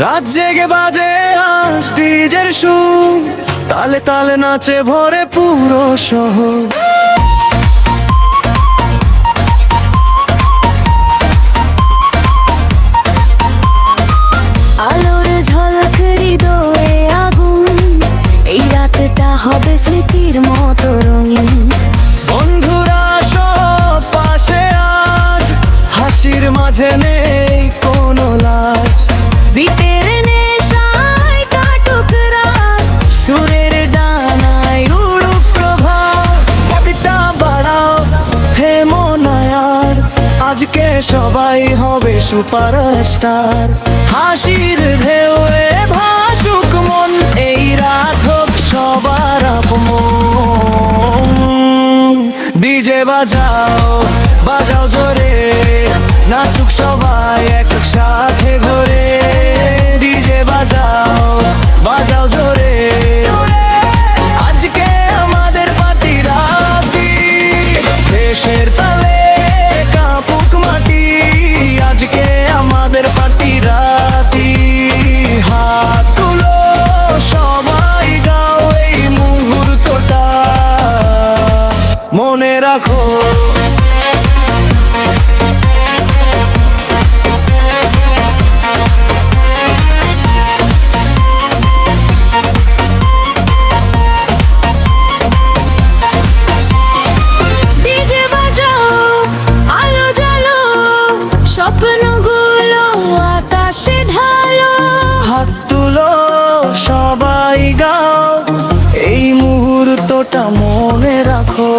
রাত জেগে বাজে আজ ডিজের সুর, তালে তালে নাচে ভরে পুরো শহর। আলোর ঝলক হৃদয়ে আগুন, এই রাতটা হবে স্মৃতির মতো রঙিন। বন্ধুরা সব পাশে আজ, হাসির মাঝে নেই কোনো লাজ। বিটের নেশায় কাটুক রাত, সুরের ডানায় উড়ুক প্রভাত। কবিতা বাড়াও, থেমো না আর, আজকে সবাই হবে সুপারস্টার। হাসির ঢেউয়ে ভাসুক মন, এই রাত হোক সবার আপমন। ডিজে বাজাও, বাজাও জোরে, নাচুক সবাই একসাথে ঘরে। ডিজে বাজাও, বাজাও জোরে, আজকে আমাদের পার্টি রাতি। দেশের তালে কাঁপুক মাটি, আজকে আমাদের পার্টি রাতি। হাত তুলো সবাই, গাও এই মুহূর্তটা মনে রাখো। ডিজে বাজাও, আলো জ্বালো, স্বপ্নগুলো আকাশে ঢালো। হাত তুলো সবাই, গাও এই মুহূর্তটা মনে রাখো।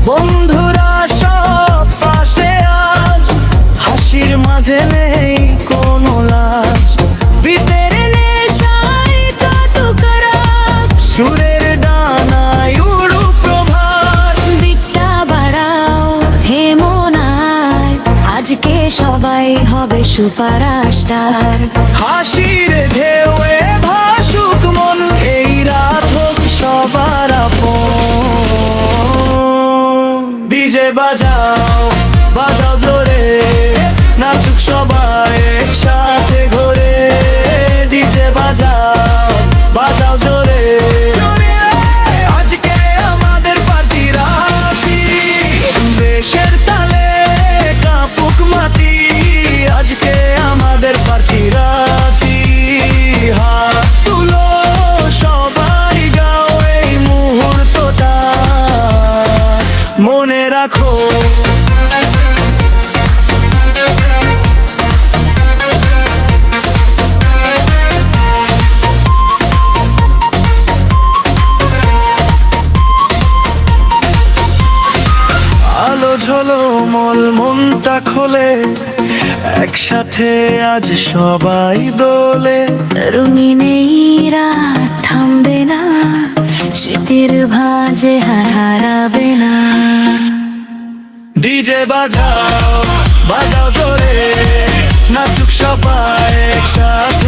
বন্ধুরা সব পাশে আজ, হাসির মাঝে নেই কোনো লাজ। বিটের নেশায় কাটুক রাত, সুরের ডানায় উড়ুক প্রভাত। বিটটা বাড়াও, থেমো না আর, আজকে সবাই হবে সুপারস্টার। হাসির ঢেউয়ে ভাসুক মন, এই রাত হোক সবার আপন। ডিজে বাজাও, বাজাও জোরে, নাচুক সবাই একসাথে ঘরে। ডিজে বাজাও, বাজাও জোরে, আজকে আমাদের পার্টি রাতি। দেশের তালে কাঁপুক মাটি, আজকে আমাদের পার্টি রাতি। হাত তুলো সবাই, গাও এই মুহূর্তটা মনে রাখো। আলো ঝলমল মনটা খোলে, একসাথে আজ সবাই দোলে। রঙিন এই রাত থামবে না, স্মৃতির ভাঁজে হারাবে না। ডিজে বাজাও, বাজাও জোরে, নাচুক সবাই একসাথে